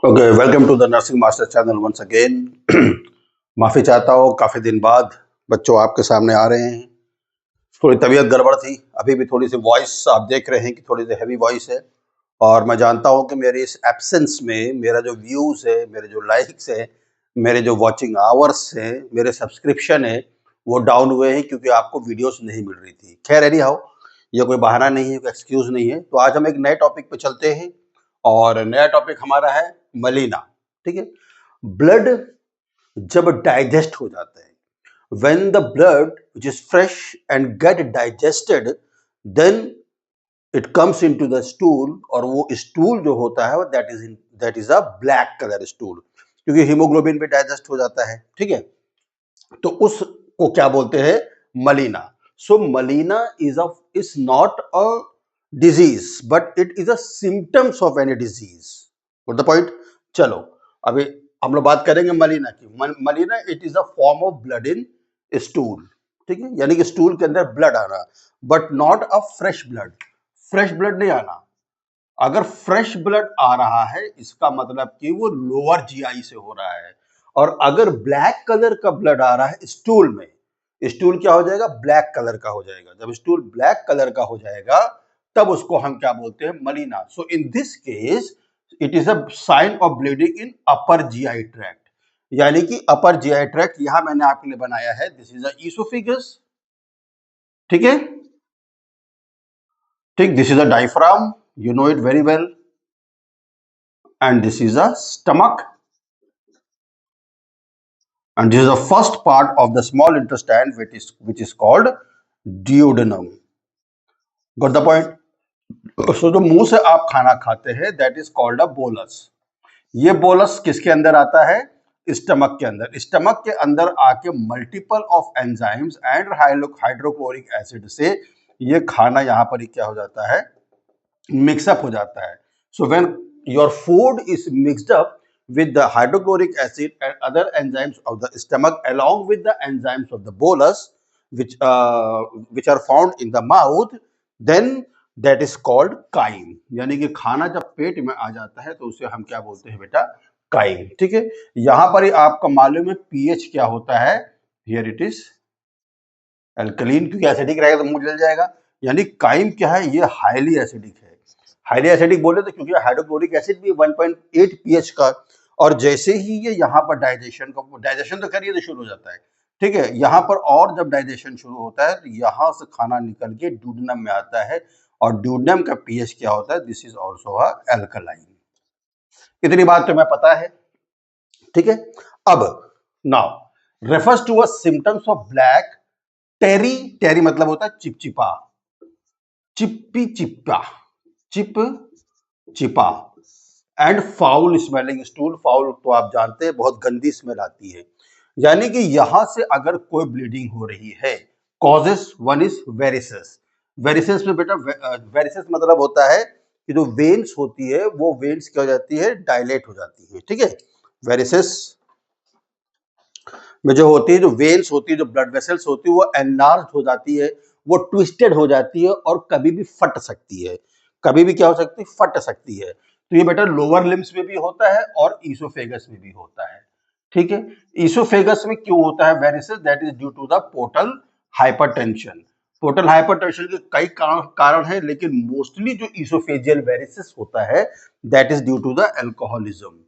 Okay, welcome to the nursing master channel once again. माफ़ी चाहता हूँ, काफ़ी दिन बाद बच्चों आपके सामने आ रहे हैं। थोड़ी तबीयत गड़बड़ थी, अभी भी थोड़ी सी वॉइस आप देख रहे हैं कि थोड़ी सी हैवी वॉइस है। और मैं जानता हूँ कि मेरे इस एब्सेंस में मेरा जो व्यूज़ है, मेरे जो लाइक्स है, मेरे जो वॉचिंग आवर्स हैं, मेरे सब्सक्रिप्शन है, वो डाउन हुए हैं क्योंकि आपको वीडियोस नहीं मिल रही थी। खैर एनी हाउ, ये कोई बहाना नहीं है, कोई एक्सक्यूज़ नहीं है। तो आज हम एक नए टॉपिक पे चलते हैं और नया टॉपिक हमारा है मलीना। ठीक है, ब्लड जब डाइजेस्ट हो जाता है, when the blood which is fresh and get digested, then it comes into the stool, और वो stool जो होता है that is a black color stool, क्योंकि हीमोग्लोबिन भी डाइजेस्ट हो जाता है। ठीक है, तो उसको क्या बोलते हैं? Melena. So मलीना is not a disease but it is a symptoms of any disease. Got the point? चलो अभी हम लोग बात करेंगे मलीना की। Melena it is a form of blood in stool. ठीक है, यानी कि स्टूल के अंदर ब्लड आना, but not a fresh blood. Fresh blood नहीं आना। अगर फ्रेश ब्लड आ रहा है इसका मतलब कि वो लोअर जीआई से हो रहा है। और अगर ब्लैक कलर का ब्लड आ रहा है स्टूल में, स्टूल क्या हो जाएगा? ब्लैक कलर का हो जाएगा। जब स्टूल ब्लैक कलर का हो जाएगा तब उसको हम क्या बोलते हैं? Melena. So in this case it is a sign of bleeding in upper GI tract, यानी कि अपर जीआई ट्रैक्ट। यहां मैंने आपके लिए बनाया है, दिस इज अ ईसोफेगस। ठीक है, ठीक, this is a diaphragm, you know it very well, and this is a stomach, and this is the first part of the small intestine which is called duodenum. Got the point? So जो मुंह से आप खाना खाते हैं that is called a bolus. ये bolus किसके अंदर आता है? स्टमक के अंदर। स्टमक के अंदर आके multiple of enzymes and hydrochloric acid से ये खाना यहाँ पर ही क्या हो जाता है? मिक्सअप हो जाता है। So when your food is mixed up with the hydrochloric acid and other enzymes of the stomach along with the enzymes of the bolus which are found in the mouth, then that is called chyme. यानी कि खाना जब पेट में आ जाता है तो उसे हम क्या बोलते हैं बेटा? काइम। ठीक है, यहां पर ही आपका मालूम है पीएच क्या होता है? हियर इट इज एल्कलीन, क्योंकि एसिडिक रहेगा तो मुंह जल जाएगा। यानी काइम क्या है? ये हाईली एसिडिक है। हाईली एसिडिक बोले तो क्योंकि हाइड्रोक्लोरिक एसिड भी 1.8 पीएच का, और जैसे ही ये यहाँ पर डाइजेशन तो करिए तो शुरू हो जाता है। ठीक है, यहाँ पर और जब डाइजेशन शुरू होता है तो यहाँ से खाना निकल के ड्यूडेनम में आता है, और ड्यूडेनम का पीएच क्या होता है? This is also a alkaline. इतनी बात तो मैं पता है। ठीक है, अब now refers to a symptoms of black tarry. Tarry मतलब होता है चिपचिपा, चिप्पी चिप्पा, चिप चिपा, and foul smelling stool. Foul तो आप जानते हैं बहुत गंदी स्मेल आती है। यानी कि यहां से अगर कोई ब्लीडिंग हो रही है, causes one is varices. Varices में बेटा वेरिसेस मतलब होता है कि जो वेन्स होती है वो वेन्स क्या हो जाती है? डायलेट हो जाती है। ठीक है, वेरिसेस में जो होती है, जो वेन्स होती है, जो ब्लड वेसल्स होती है, वो एनलार्ज हो जाती है, वो ट्विस्टेड हो जाती है और कभी भी फट सकती है। कभी भी क्या हो सकती है? फट सकती है। तो ये बेटा लोअर लिम्स में भी होता है और ईसोफेगस में भी होता है। ठीक है, ईसोफेगस में क्यों होता है varices? That is due to the portal hypertension. Portal hypertension के कई कारण है, लेकिन मोस्टली जो ईसोफेजियल वेरिसेस होता है that is due to the alcoholism.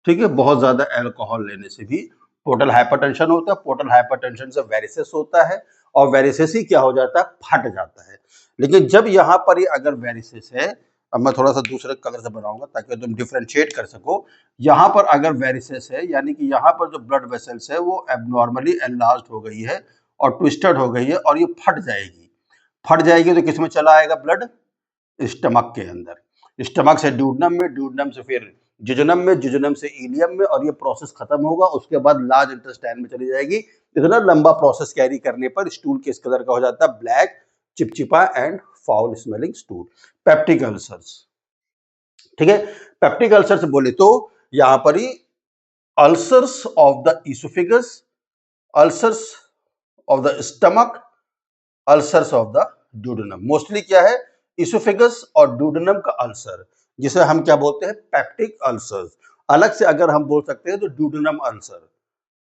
ठीक है, बहुत ज्यादा अल्कोहल लेने से भी पोर्टल हाइपरटेंशन होता है। पोर्टल हाइपरटेंशन से वेरिसेस होता है, और वेरिसेस ही क्या हो जाता है? फट जाता है। लेकिन जब यहाँ पर ही अगर वेरिसेस है, अब मैं थोड़ा सा दूसरे कलर से बनाऊंगा ताकि तुम डिफरेंशिएट कर सको। यहाँ पर अगर वेरिसेस है, यानी कि यहाँ पर जो ब्लड वेसल्स है वो एबनॉर्मली एनलार्ज्ड हो गई है और ट्विस्टेड हो गई है, और ये फट जाएगी। फट जाएगी तो किसमें चला आएगा ब्लड? स्टमक के अंदर। स्टमक से ड्यूडेनम में, ड्यूडेनम से फिर जिजोनम में, जिजोनम से इलियम में, और ये प्रोसेस खत्म होगा। उसके बाद लार्ज इंटेस्टाइन में चली जाएगी। इतना लंबा प्रोसेस कैरी करने पर स्टूल किस कलर का हो जाता है? ब्लैक, चिपचिपा and foul smelling stool. Peptic ulcers. ठीक है, पेप्टिक अल्सर्स बोले तो यहां पर ही ulcers of the oesophagus, ulcers of the stomach, ulcers of the duodenum. Mostly क्या है? इसोफेगस और ड्यूडेनम का अल्सर, जिसे हम क्या बोलते हैं? Peptic ulcers. अलग से अगर हम बोल सकते हैं तो ड्यूडेनम अल्सर।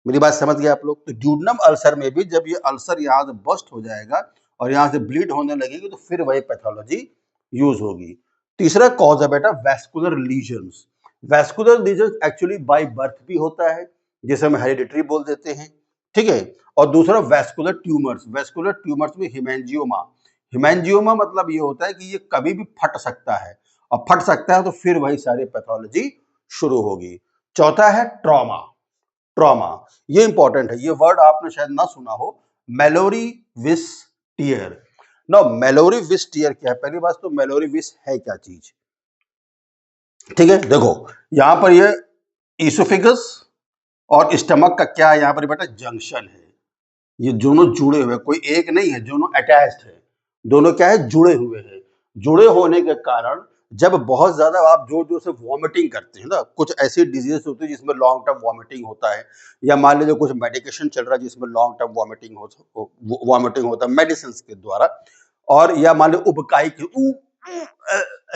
मेरी बात समझ गए आप लोग? तो ड्यूडेनम अल्सर में भी जब ये अल्सर यहाँ से बस्ट हो जाएगा और यहाँ से ब्लीड होने लगेगी तो फिर वही पैथोलॉजी यूज होगी। तीसरा कॉज है बेटा vascular lesions. Vascular lesions actually by birth भी होता है, जिसे हम हेरिडिटरी बोल देते हैं, ठीक है। और दूसरा वैस्कुलर ट्यूमर्स। वैस्कुलर ट्यूमर्स में हिमेंजियोमा। हिमेंजियोमा मतलब ये होता है कि ये कभी भी फट सकता है, और फट सकता है तो फिर वही सारी पैथोलॉजी शुरू होगी। चौथा है ट्रॉमा। ट्रॉमा ये इंपॉर्टेंट है, ये वर्ड आपने शायद ना सुना हो, मेलोरी विस टियर। नो, मेलोरी विस टियर क्या है? पहली बात तो मेलोरी विस है क्या चीज, ठीक है। देखो यहां पर ये इसोफिगस और स्टमक का क्या है, यहां पर बेटा जंक्शन है। ये दोनों जुड़े हुए, कोई एक नहीं है, दोनों अटैच्ड है। दोनों क्या है? जुड़े हुए हैं। जुड़े होने के कारण जब बहुत ज्यादा आप जोर जोर से वॉमिटिंग करते हैं ना, कुछ ऐसी डिजीज होती है जिसमें लॉन्ग टर्म वॉमिटिंग होता है, या मान लीजिए कुछ मेडिकेशन चल रहा है जिसमें लॉन्ग टर्म वॉमिटिंग होता है मेडिसिन के द्वारा, और या मान लो उबकाई की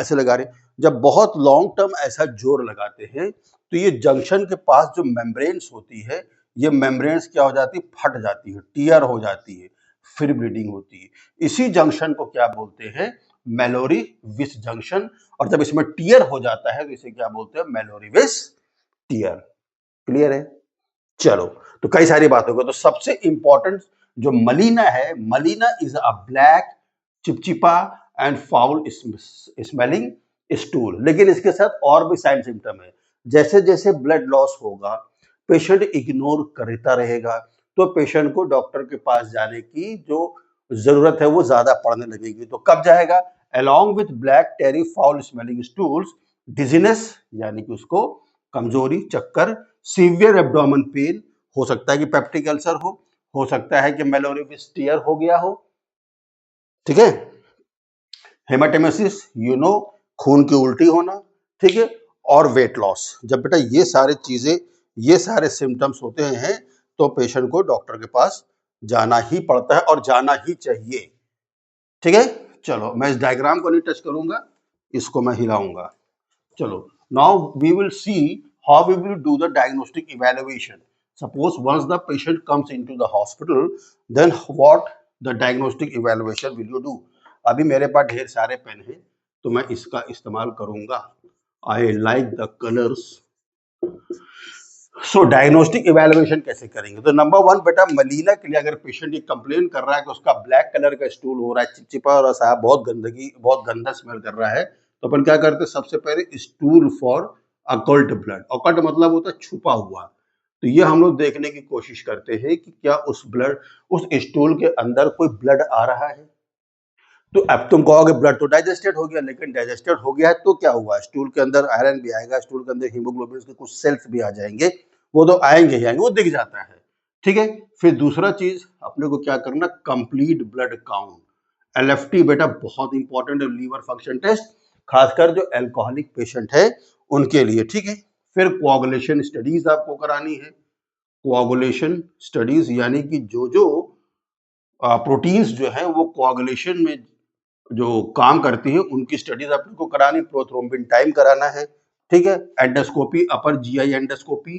ऐसे लगा रहे, जब बहुत लॉन्ग टर्म ऐसा जोर लगाते हैं तो ये जंक्शन के पास जो मेम्ब्रेन्स होती है, ये मेम्ब्रेन्स क्या हो जाती है? फट जाती है, टियर हो जाती है, फिर ब्लीडिंग होती है। इसी जंक्शन को क्या बोलते हैं? मेलोरी विस जंक्शन। और जब इसमें टियर हो जाता है तो इसे क्या बोलते हैं? मेलोरी विस टियर। क्लियर है? चलो, तो कई सारी बातों को, तो सबसे इंपॉर्टेंट जो मलीना है, मलीना इज अ ब्लैक चिपचिपा एंड फाउल स्मेलिंग स्टूल। लेकिन इसके साथ और भी साइन सिम्टम है। जैसे जैसे ब्लड लॉस होगा, पेशेंट इग्नोर करता रहेगा, तो पेशेंट को डॉक्टर के पास जाने की जो जरूरत है वो ज्यादा पड़ने लगेगी। तो कब जाएगा? Along with black tarry foul smelling stools, dizziness यानी कि उसको कमजोरी, चक्कर, सीवियर एब्डोमेन पेन, हो सकता है कि पेप्टिक अल्सर हो सकता है कि मेलोरी विस टियर हो गया हो, ठीक है। हेमाटेमेसिस, खून की उल्टी होना, ठीक है। और वेट लॉस। जब बेटा ये सारे चीजें, ये सारे सिम्टम्स होते हैं तो पेशेंट को डॉक्टर के पास जाना ही पड़ता है और जाना ही चाहिए, ठीक है। चलो, मैं इस डायग्राम को नहीं टच करूंगा, इसको मैं हिलाऊंगा। चलो, now we will see how we will do the diagnostic evaluation. Suppose once the patient comes into the hospital, then what the diagnostic evaluation will you do? अभी मेरे पास ढेर सारे पेन हैं तो मैं इसका इस्तेमाल करूंगा। I like the colors. So diagnostic evaluation कैसे करेंगे? तो नंबर वन बेटा, मलीना के लिए अगर पेशेंट ये कंप्लेन कर रहा है कि उसका ब्लैक कलर का स्टूल हो रहा है, चिपचिपा और साहब बहुत गंदगी, बहुत गंदा स्मेल कर रहा है, तो अपन क्या करते हैं? सबसे पहले stool for occult blood. Occult मतलब होता है छुपा हुआ। तो ये हम लोग देखने की कोशिश करते हैं कि क्या उस स्टूल के अंदर कोई ब्लड आ रहा है। तो अब तुम कहोगे ब्लड तो डाइजेस्टेड हो गया, लेकिन डाइजेस्टेड हो गया है तो क्या हुआ? स्टूल के अंदर आयरन भी आएगा, स्टूल के अंदर हीमोग्लोबिन के कुछ सेल्स भी आ जाएंगे, वो तो आएंगे ही आएंगे, वो दिख जाता है, ठीक है। फिर दूसरा चीज अपने को क्या करना? Complete blood count. एलएफटी बेटा बहुत इंपॉर्टेंट है, लीवर फंक्शन टेस्ट, खासकर जो एल्कोहलिक पेशेंट है उनके लिए, ठीक है। फिर कोआगुलेशन स्टडीज आपको करानी है। कोआगुलेशन स्टडीज यानी कि जो जो प्रोटीन्स जो है वो कोआगुलेशन में जो काम करती है उनकी स्टडीज अपने को करानी, प्रोथ्रोम्बिन टाइम कराना है, ठीक है। Endoscopy, upper GI endoscopy,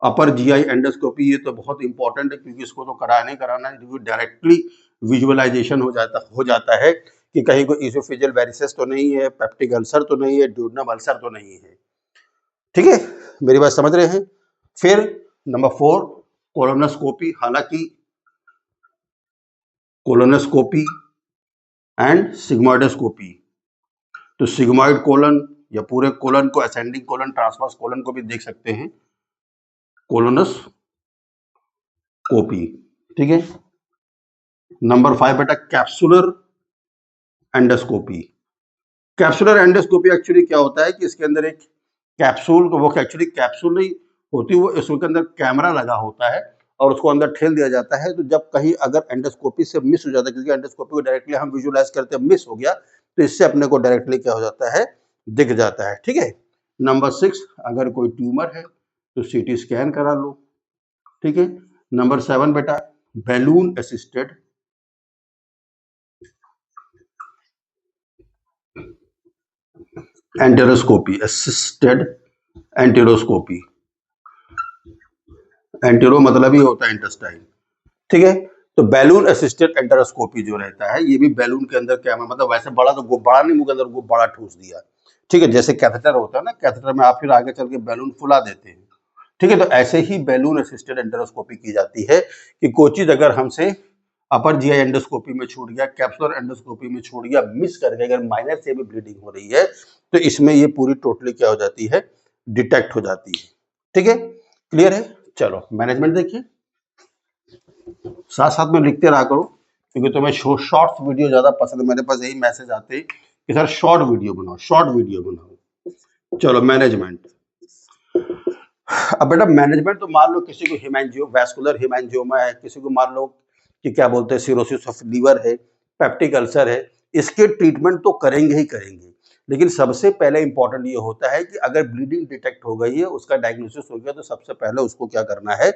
upper GI endoscopy ये तो बहुत इंपॉर्टेंट है क्योंकि इसको तो कराना है, क्योंकि डायरेक्टली विजुअलाइजेशन हो जाता है कि कहीं कोई इसोफेजियल वेरिसेस तो नहीं है, पेप्टिक अल्सर तो नहीं है, ड्यूडेनम अल्सर तो नहीं है, ठीक है। मेरी बात समझ रहे हैं? फिर नंबर 4 कोलोनोस्कोपी। हालांकि कोलोनोस्कोपी एंड सिग्मोइडोस्कोपी, तो सिग्मोइड कोलन या पूरे कोलन को, असेंडिंग कोलन, ट्रांसवर्स कोलन को भी देख सकते हैं, कोलोनोस्कोपी, ठीक है। नंबर 5 बेटा capsular endoscopy. Capsular endoscopy actually क्या होता है कि इसके अंदर एक कैप्सूल, वो एक्चुअली कैप्सूल नहीं होती, वो इसके अंदर कैमरा लगा होता है और उसको अंदर ठेल दिया जाता है। तो जब कहीं अगर एंडोस्कोपी से मिस हो जाता है, क्योंकि एंडोस्कोपी को डायरेक्टली हम विजुअलाइज करते हैं, मिस हो गया तो इससे अपने को डायरेक्टली क्या हो जाता है? दिख जाता है, ठीक है। नंबर 6 अगर कोई ट्यूमर है तो सीटी स्कैन करा लो, ठीक है। नंबर 7 बेटा बैलून असिस्टेड एंटेरोस्कोपी, असिस्टेड एंटेरोस्कोपी, एंटेरो मतलब ही होता है इंटेस्टाइन, ठीक है। तो बैलून असिस्टेड एंटेरोस्कोपी जो रहता है, ये भी बैलून के अंदर क्या मतलब वैसे बड़ा तो बड़ा नहीं, मुंह के अंदर बड़ा ठूस दिया, ठीक है, जैसे कैथेटर होता है ना, कैथेटर में आप फिर आगे चल के बैलून फुला देते हैं, ठीक है। तो ऐसे ही बैलून असिस्टेड एंटेरोस्कोपी की जाती है कि कोई चीज अगर हमसे अपर जीआई एंडोस्कोपी में छूट गया, कैप्सुलर एंडोस्कोपी में छूट गया, मिस करके अगर माइनर से भी ब्लीडिंग हो रही है तो इसमें ये पूरी टोटली क्या हो जाती है, डिटेक्ट हो जाती है, ठीक है, क्लियर है। चलो मैनेजमेंट देखिए, साथ साथ में लिखते रहा करो क्योंकि तुम्हें शॉर्ट्स वीडियो ज्यादा पसंद है, मेरे पास यही मैसेज आते हैं कि सर शॉर्ट वीडियो बनाओ, शॉर्ट वीडियो बनाओ। चलो मैनेजमेंट, अब बेटा मैनेजमेंट तो मान लो किसी को हिमैंजियो वैस्कुलर हिमैंजियोमा है, किसी को मान लो कि क्या बोलते हैं सिरोसिस ऑफ लीवर है, पेप्टिक अल्सर है, इसके ट्रीटमेंट तो करेंगे ही करेंगे, लेकिन सबसे पहले इंपॉर्टेंट ये होता है कि अगर ब्लीडिंग डिटेक्ट हो गई है, उसका डायग्नोसिस हो गया, तो सबसे पहले उसको क्या करना है,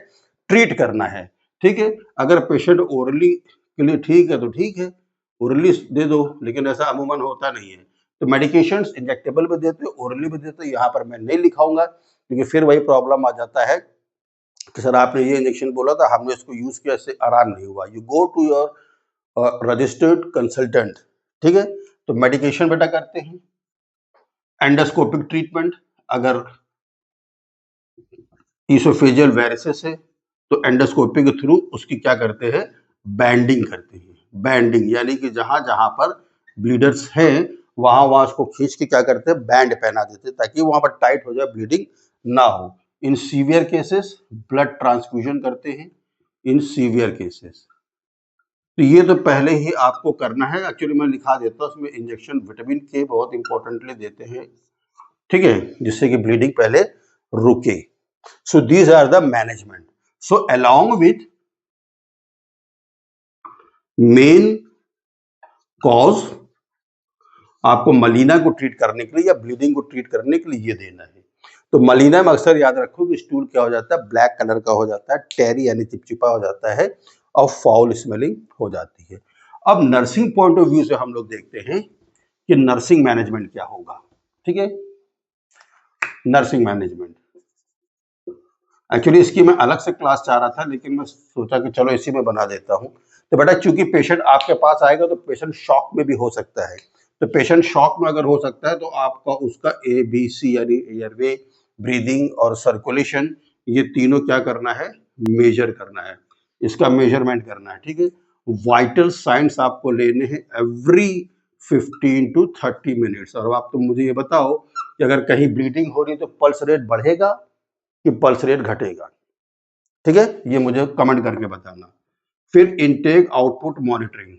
ट्रीट करना है, ठीक है। अगर पेशेंट ओरली के लिए ठीक है तो ठीक है, ओरली दे दो, लेकिन ऐसा अमूमन होता नहीं है, तो मेडिकेशंस इंजेक्टेबल भी देते, ओरली भी देते, यहाँ पर मैं नहीं लिखाऊंगा क्योंकि फिर वही प्रॉब्लम आ जाता है कि सर आपने ये इंजेक्शन बोला था, हमने इसको यूज किया, इससे आराम नहीं हुआ। You go to your registered consultant, ठीक है। तो मेडिकेशन बेटा करते हैं, एंडोस्कोपिक ट्रीटमेंट, अगर इसोफेजियल वेरिसेस है तो एंडोस्कोपी के थ्रू उसकी क्या करते हैं, बैंडिंग करते हैं, बैंडिंग यानी कि जहां जहां पर ब्लीडर्स हैं वहां वहां उसको खींच के क्या करते हैं, बैंड पहना देते हैं ताकि वहां पर टाइट हो जाए, ब्लीडिंग ना हो। In severe cases blood transfusion करते हैं, इन सीवियर केसेस। तो ये तो पहले ही आपको करना है, एक्चुअली मैं लिखा देता हूँ उसमें, इंजेक्शन विटामिन के बहुत इंपॉर्टेंटली देते हैं, ठीक है, जिससे कि ब्लीडिंग पहले रुके। So these are the management. So along with main cause, आपको मलीना को ट्रीट करने के लिए या ब्लीडिंग को ट्रीट करने के लिए ये देना है। तो मलीना में अक्सर याद रखो कि स्टूल क्या हो जाता है, ब्लैक कलर का हो जाता है, टेरी यानी चिपचिपा हो जाता है और फाउल स्मेलिंग हो जाती है। अब नर्सिंग पॉइंट ऑफ व्यू से हम लोग देखते हैं कि नर्सिंग मैनेजमेंट क्या होगा, ठीक है। नर्सिंग मैनेजमेंट एक्चुअली इसकी मैं अलग से क्लास चाह रहा था, लेकिन मैं सोचा कि चलो इसी में बना देता हूं। तो बेटा चूंकि पेशेंट आपके पास आएगा तो पेशेंट शॉक में भी हो सकता है, तो पेशेंट शॉक में अगर हो सकता है तो आपका उसका ABC यानी एयरवे, ब्रीदिंग और सर्कुलेशन, ये तीनों क्या करना है, मेजर करना है, इसका मेजरमेंट करना है, ठीक है। वाइटल साइंस आपको लेने हैं एवरी 15 to 30 मिनट्स। और आप तो मुझे ये बताओ कि अगर कहीं ब्लीडिंग हो रही तो पल्स रेट बढ़ेगा कि पल्स रेट घटेगा, ठीक है, ये मुझे कमेंट करके बताना। फिर intake output monitoring,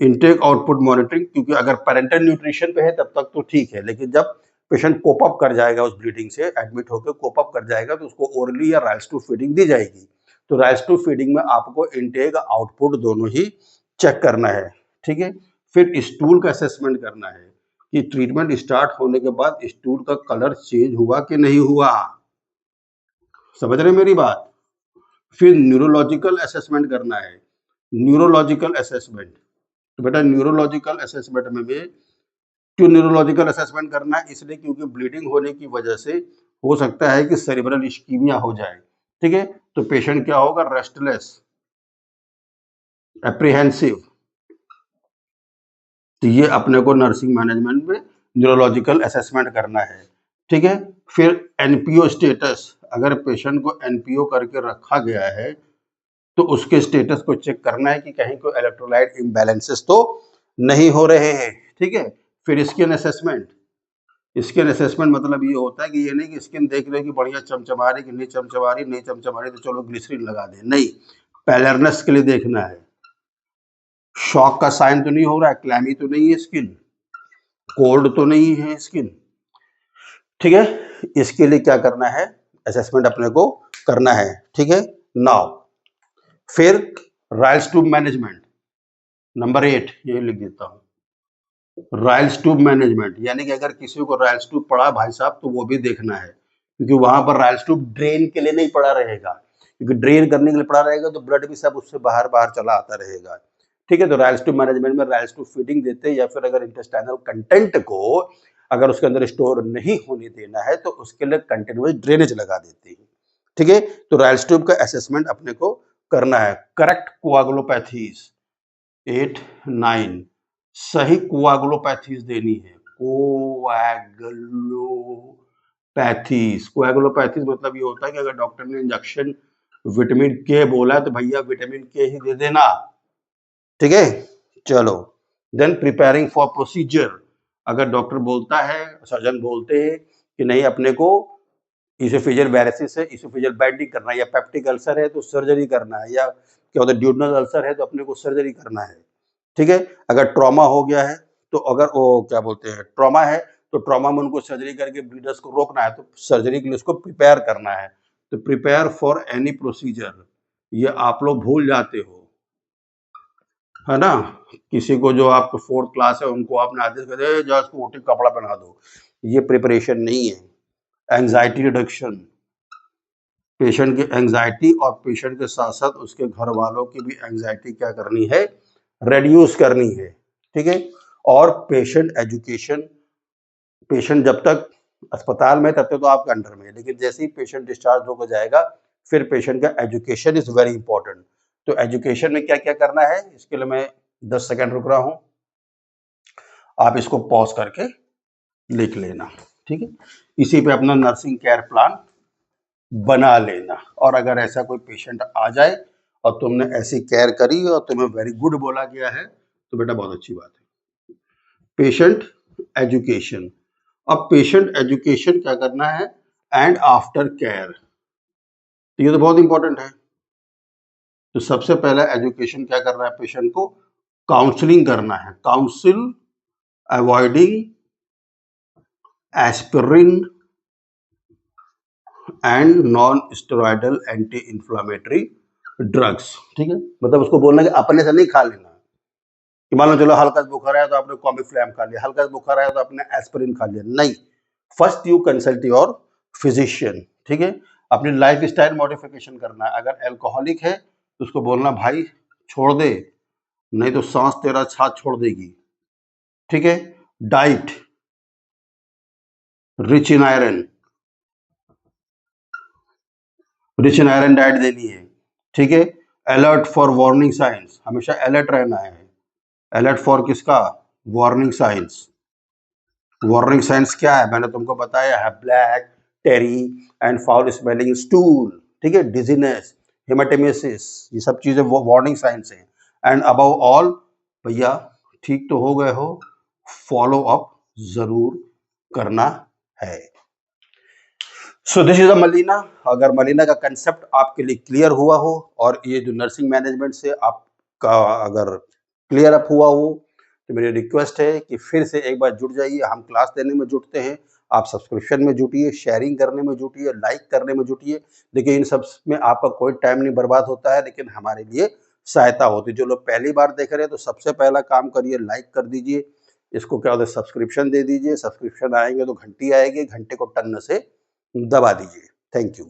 intake output monitoring, क्योंकि अगर पेरेंटल न्यूट्रिशन पे है तब तक तो ठीक है, लेकिन जब पेशेंट कोप अप कर जाएगा उस ब्लीडिंग से, एडमिट होकर कोप अप कर जाएगा तो उसको ओरली या राइस टू फीडिंग दी जाएगी। तो राइस टू फीडिंग में आपको इनटेक आउटपुट दोनों ही चेक करना है, ठीक है। फिर स्टूल का असेसमेंट करना है कि ट्रीटमेंट स्टार्ट होने के बाद स्टूल का कलर चेंज हुआ कि नहीं हुआ, समझ रहे मेरी बात। फिर न्यूरोलॉजिकल असेसमेंट करना है, न्यूरोलॉजिकल असेसमेंट। तो बेटा न्यूरोलॉजिकल असेसमेंट में भी क्यों न्यूरोलॉजिकल असेसमेंट करना है, इसलिए क्योंकि ब्लीडिंग होने की वजह से हो सकता है कि सेरिब्रल इस्कीमिया हो जाए, ठीक है। तो पेशेंट क्या होगा, रेस्टलेस, एप्रीहेंसिव। तो ये अपने को नर्सिंग मैनेजमेंट में न्यूरोलॉजिकल असेसमेंट करना है, ठीक है। फिर एनपीओ स्टेटस, अगर पेशेंट को एनपीओ करके रखा गया है तो उसके स्टेटस को चेक करना है कि कहीं कोई इलेक्ट्रोलाइट इम्बैलेंसेस तो नहीं हो रहे हैं, ठीक है। फिर स्किन असेसमेंट, स्किन असेसमेंट मतलब ये होता है कि ये नहीं कि स्किन देख रहे हो कि बढ़िया चमचमा रही कि नहीं चमचमा रही, नहीं चमचमा रही तो चलो ग्लिसरीन लगा दें, नहीं, पैलरनेस के लिए देखना है, शॉक का साइन तो नहीं हो रहा है, क्लैमी तो नहीं है स्किन, कोल्ड तो नहीं है स्किन, ठीक है। इसके लिए क्या करना है, असेसमेंट अपने को करना है, ठीक है। नाउ फिर राइल्स ट्यूब मैनेजमेंट, नंबर 8 ये लिख देता हूं, राइल्स ट्यूब मैनेजमेंट, यानी कि अगर किसी को राइल्स ट्यूब पड़ा भाई साहब तो वो भी देखना है, क्योंकि वहां पर राइल्स ट्यूब ड्रेन के लिए नहीं पड़ा रहेगा, क्योंकि ड्रेन करने के लिए पड़ा रहेगा तो ब्लड भी सब उससे बाहर बाहर चला आता रहेगा, ठीक है। तो राइल्स ट्यूब मैनेजमेंट में राइल्स ट्यूब फीडिंग देते हैं, या फिर अगर इंटेस्टाइनल कंटेंट को अगर उसके अंदर स्टोर नहीं होने देना है तो उसके लिए कंटिन्यूअस ड्रेनेज लगा देते हैं। ठीक है, तो रायल्स ट्यूब का असेसमेंट अपने को करना है। करेक्ट कोआगुलोपैथीज 8 9 सही कोआगुलोपैथीज देनी है। कोएगुलोपैथीज मतलब ये होता है कि अगर डॉक्टर ने इंजेक्शन विटामिन के बोला है तो भैया विटामिन के ही दे देना। ठीक है, चलो। देन प्रिपेयरिंग फॉर प्रोसीजर, अगर डॉक्टर बोलता है, सर्जन बोलते हैं कि नहीं अपने को इसोफेजियल वेरिसिस है, इसोफेजियल बेंडिंग करना है, या पेप्टिक अल्सर है तो सर्जरी करना है, या क्या होता है ड्यूडनल अल्सर है तो अपने को सर्जरी करना है। ठीक है, अगर ट्रॉमा हो गया है तो अगर वो क्या बोलते हैं ट्रॉमा है तो ट्रॉमा में उनको सर्जरी करके ब्लीडर्स को रोकना है, तो सर्जरी के लिए उसको प्रिपेयर करना है। तो प्रिपेयर फॉर एनी प्रोसीजर, ये आप लोग भूल जाते हो, है ना। किसी को जो आपको 4th क्लास है उनको आपने आदेश कर दिया जो उसको ओटी कपड़ा पहना दो, ये प्रिपरेशन नहीं है। एंजाइटी रिडक्शन, पेशेंट की एंजाइटी और पेशेंट के साथ साथ उसके घर वालों की भी एंजाइटी क्या करनी है, रेड्यूस करनी है। ठीक है, और पेशेंट एजुकेशन, पेशेंट जब तक अस्पताल में तब तक तो आपके अंडर में है, लेकिन जैसे ही पेशेंट डिस्चार्ज होकर जाएगा फिर पेशेंट का एजुकेशन इज वेरी इंपॉर्टेंट। तो एजुकेशन में क्या क्या करना है इसके लिए मैं 10 सेकंड रुक रहा हूं, आप इसको पॉज करके लिख लेना। ठीक है, इसी पे अपना नर्सिंग केयर प्लान बना लेना। और अगर ऐसा कोई पेशेंट आ जाए और तुमने ऐसी केयर करी और तुम्हें वेरी गुड बोला गया है तो बेटा बहुत अच्छी बात है। पेशेंट एजुकेशन, अब पेशेंट एजुकेशन क्या करना है, एंड आफ्टर केयर, ये तो बहुत इंपॉर्टेंट है। तो सबसे पहला एजुकेशन क्या करना है, पेशेंट को काउंसलिंग करना है। Council avoiding aspirin and non steroidal anti inflammatory drugs. ठीक है, मतलब उसको बोलना कि अपने से नहीं खा लेना कि मान लो चलो हल्का बुखार आया तो आपने कॉमिफ्लैम खा लिया, हल्का बुखार आया तो आपने एस्पिरिन खा लिया, नहीं। First you consult your physician. ठीक है, अपनी लाइफ स्टाइल मॉडिफिकेशन करना है। अगर एल्कोहलिक है तो उसको बोलना भाई छोड़ दे, नहीं तो सांस तेरा साथ छोड़ देगी। ठीक है, diet rich in iron, rich in iron diet देनी है। ठीक है, अलर्ट फॉर वार्निंग साइंस, हमेशा अलर्ट रहना है। अलर्ट फॉर किसका, वार्निंग साइंस। वार्निंग साइंस क्या है मैंने तुमको बताया है, black tarry and foul smelling stool. ठीक है, डिजीनेस, हेमाटेमेसिस, ये सब चीजें वो वार्निंग साइंस है। एंड अबव ऑल भैया ठीक तो हो गए हो, फॉलो अप जरूर करना है। So this is a melena. अगर मलीना का कंसेप्ट आपके लिए क्लियर हुआ हो और ये जो नर्सिंग मैनेजमेंट से आपका अगर क्लियर अप हुआ हो तो मेरी रिक्वेस्ट है कि फिर से एक बार जुड़ जाइए। हम क्लास देने में जुटते हैं, आप सब्सक्रिप्शन में जुटिए, शेयरिंग करने में जुटिए, लाइक करने में जुटिए। देखिए इन सब में आपका कोई टाइम नहीं बर्बाद होता है, लेकिन हमारे लिए सहायता होती है। जो लोग पहली बार देख रहे हैं तो सबसे पहला काम करिए, लाइक कर दीजिए, इसको क्या होता है सब्सक्रिप्शन दे दीजिए। सब्सक्रिप्शन आएंगे तो घंटी आएगी, घंटे को टन से दबा दीजिए। Thank you.